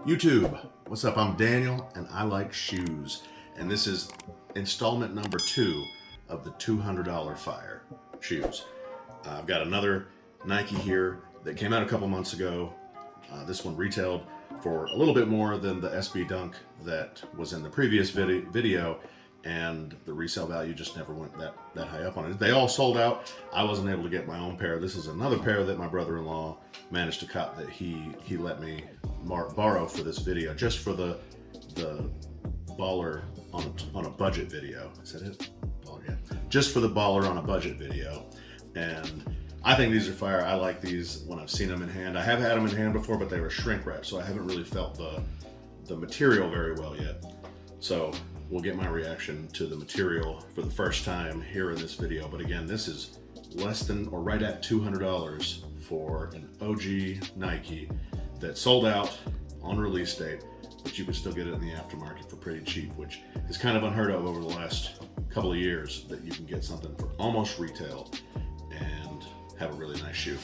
YouTube, what's up? I'm Daniel and I like shoes. And this is installment number 2 of the $200 Fire shoes. I've got another Nike here that came out a couple months ago. This one retailed for a little bit more than the SB Dunk that was in the previous video, and the resale value just never went that high up on it. They all sold out. I wasn't able to get my own pair. This is another pair that my brother-in-law managed to cop that he let me borrow for this video, just for the baller on a budget video. Is that it? Baller, yeah. Just for the baller on a budget video. And I think these are fire. I like these when I've seen them in hand. I have had them in hand before, but they were shrink wrapped, so I haven't really felt the material very well yet. So we'll get my reaction to the material for the first time here in this video. But again, this is less than or right at $200 for an OG Nike that sold out on release date, but you can still get it in the aftermarket for pretty cheap, which is kind of unheard of over the last couple of years, that you can get something for almost retail and have a really nice shoe.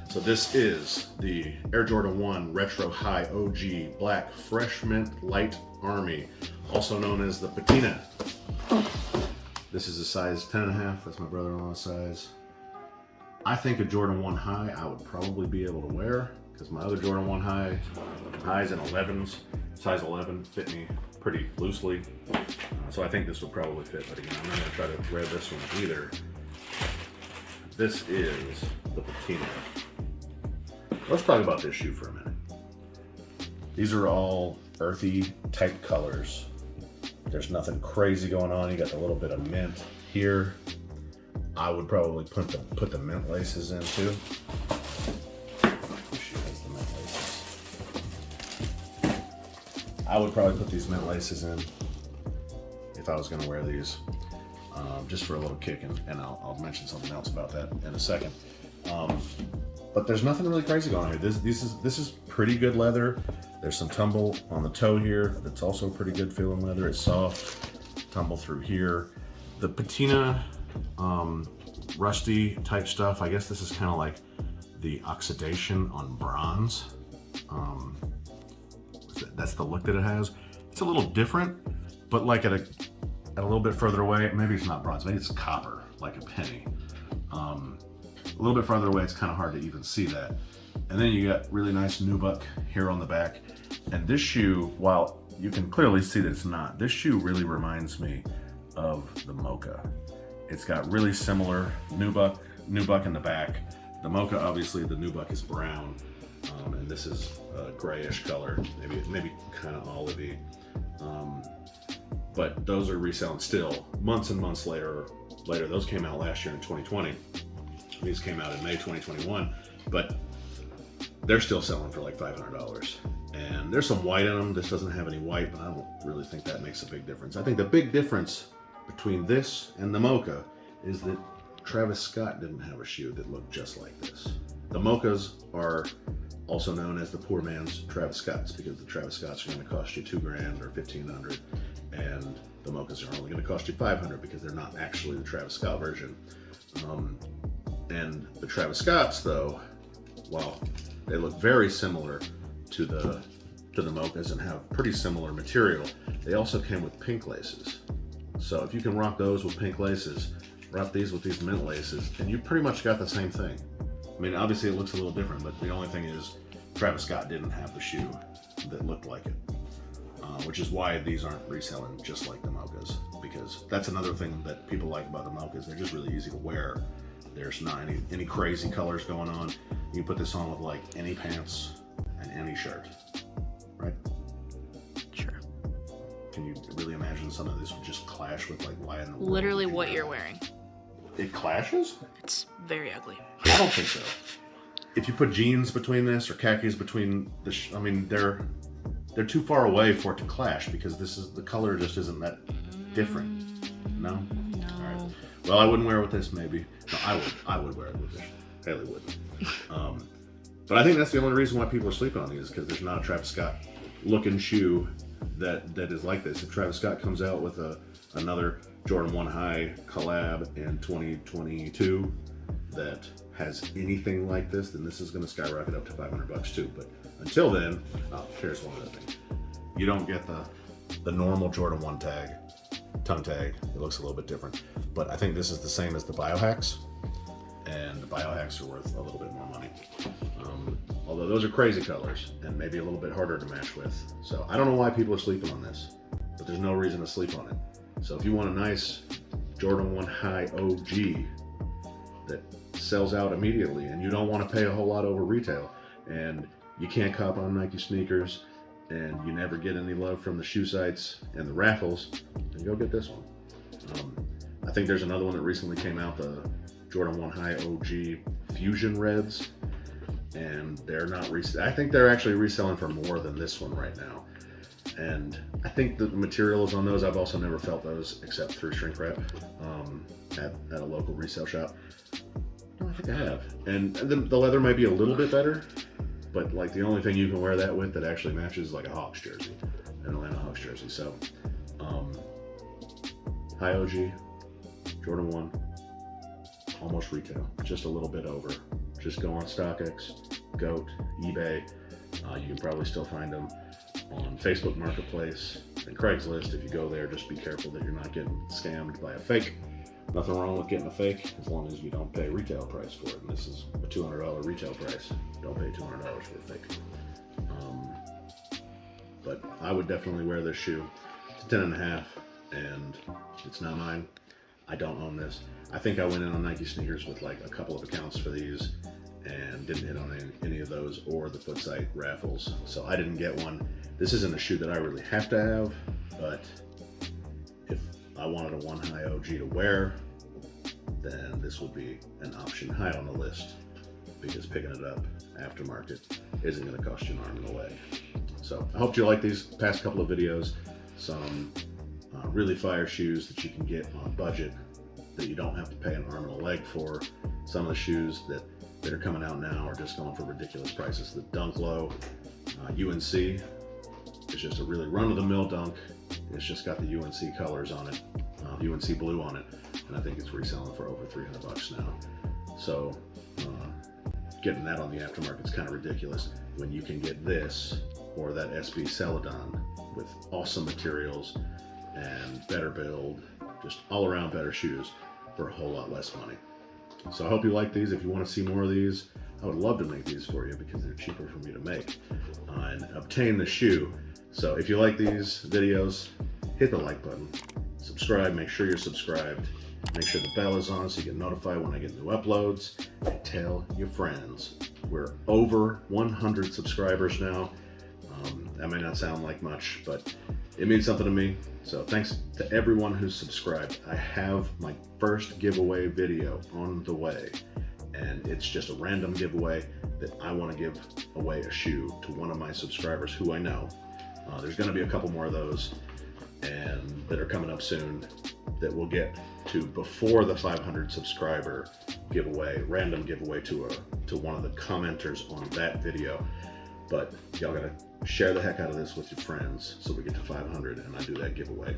So this is the Air Jordan 1 Retro High OG Black Fresh Mint Light Army, also known as the patina. This is a size 10.5. That's my brother-in-law's size. I think a Jordan 1 High I would probably be able to wear, because my other Jordan 1 highs and 11s, size 11, fit me pretty loosely. So I think this would probably fit, but again, I'm not gonna try to wear this one either. This is the patina. Let's talk about this shoe for a minute. These are all earthy type colors. There's nothing crazy going on. You got a little bit of mint here. I would probably put the mint laces in too. She has the mint laces. I would probably put these mint laces in if I was going to wear these, just for a little kick, and I'll mention something else about that in a second. But there's nothing really crazy going on here. This is pretty good leather. There's some tumble on the toe here. That's also pretty good feeling leather. It's soft. Tumble through here. The patina, rusty type stuff. I guess this is kind of like the oxidation on bronze. That's the look that it has. It's a little different, but like at a little bit further away, maybe it's not bronze, maybe it's copper, like a penny. A little bit farther away, it's kind of hard to even see that. And then you got really nice nubuck here on the back. And this shoe, while you can clearly see that it's not, this shoe really reminds me of the Mocha. It's got really similar nubuck in the back. The Mocha, obviously, the nubuck is brown, and this is a grayish color, maybe kind of olivey. But those are reselling still, months and months later. Those came out last year in 2020. These came out in May 2021, but they're still selling for like $500. And there's some white in them. This doesn't have any white, but I don't really think that makes a big difference. I think the big difference between this and the Mocha is that Travis Scott didn't have a shoe that looked just like this. The Mochas are also known as the poor man's Travis Scotts, because the Travis Scotts are going to cost you $2,000 or $1,500, and the Mochas are only going to cost you $500 because they're not actually the Travis Scott version. And the Travis Scotts, though, while they look very similar to the Mochas and have pretty similar material, they also came with pink laces. So if you can rock those with pink laces, rock these with these mint laces, and you pretty much got the same thing. I mean, obviously it looks a little different, but the only thing is Travis Scott didn't have the shoe that looked like it, which is why these aren't reselling just like the Mochas, because that's another thing that people like about the Mochas. They're just really easy to wear. There's not any crazy colors going on. You can put this on with like any pants and any shirt, right? Sure. Can you really imagine some of this would just clash with like why in the world? Literally what you're wearing. It clashes? It's very ugly. I don't think so. If you put jeans between this or khakis between I mean, they're too far away for it to clash, because the color just isn't that different. No? No. All right. Well, I wouldn't wear it with this, maybe. No, I would wear it with this. Haley wouldn't. But I think that's the only reason why people are sleeping on these, because there's not a Travis Scott looking shoe that is like this. If Travis Scott comes out with another Jordan 1 High collab in 2022 that has anything like this, then this is going to skyrocket up to $500 too. But until then, here's one other thing. You don't get the normal Jordan 1 tag, tongue tag. It looks a little bit different, but I think this is the same as the Biohacks, and the Biohacks are worth a little bit more money. Although those are crazy colors and maybe a little bit harder to match with. So I don't know why people are sleeping on this, but there's no reason to sleep on it. So if you want a nice Jordan 1 High OG that sells out immediately and you don't want to pay a whole lot over retail and you can't cop on Nike sneakers and you never get any love from the shoe sites and the raffles, then go get this one. I think there's another one that recently came out, the Jordan 1 High OG Fusion Reds, and they're not I think they're actually reselling for more than this one right now. And I think the materials on those, I've also never felt those except through shrink wrap at a local resale shop. No, I think I have. And the leather might be a little bit better, but like the only thing you can wear that with that actually matches is like a Hawks jersey, an Atlanta Hawks jersey. So High OG, Jordan 1, almost retail, just a little bit over. Just go on StockX, GOAT, eBay. You can probably still find them on Facebook Marketplace and Craigslist. If you go there, just be careful that you're not getting scammed by a fake. Nothing wrong with getting a fake as long as you don't pay retail price for it. And this is a $200 retail price. Don't pay $200 for a fake. But I would definitely wear this shoe. It's a 10.5 and it's not mine. I don't own this. I think I went in on Nike sneakers with like a couple of accounts for these and didn't hit on any of those or the foot site raffles. So I didn't get one. This isn't a shoe that I really have to have, but if I wanted a 1 High OG to wear, then this would be an option high on the list because picking it up aftermarket isn't going to cost you an arm and a leg. So I hope you like these past couple of videos. Some really fire shoes that you can get on a budget that you don't have to pay an arm and a leg for. Some of the shoes that are coming out now are just going for ridiculous prices. The Dunk Low UNC is just a really run-of-the-mill dunk. It's just got the UNC colors on it, UNC blue on it, and I think it's reselling for over $300 now. So getting that on the aftermarket is kind of ridiculous when you can get this or that SB Celadon with awesome materials and better build, just all around better shoes for a whole lot less money. So I hope you like these. If you want to see more of these, I would love to make these for you because they're cheaper for me to make and obtain the shoe. So if you like these videos, hit the like button, subscribe, make sure you're subscribed, make sure the bell is on so you get notified when I get new uploads, and tell your friends. We're over 100 subscribers now. That may not sound like much, but it means something to me. So thanks to everyone who's subscribed. I have my first giveaway video on the way, and it's just a random giveaway that I want to give away a shoe to one of my subscribers who I know. There's going to be a couple more of those and that are coming up soon that we'll get to before the 500 subscriber giveaway, random giveaway to one of the commenters on that video. But y'all gotta share the heck out of this with your friends so we get to 500 and I do that giveaway.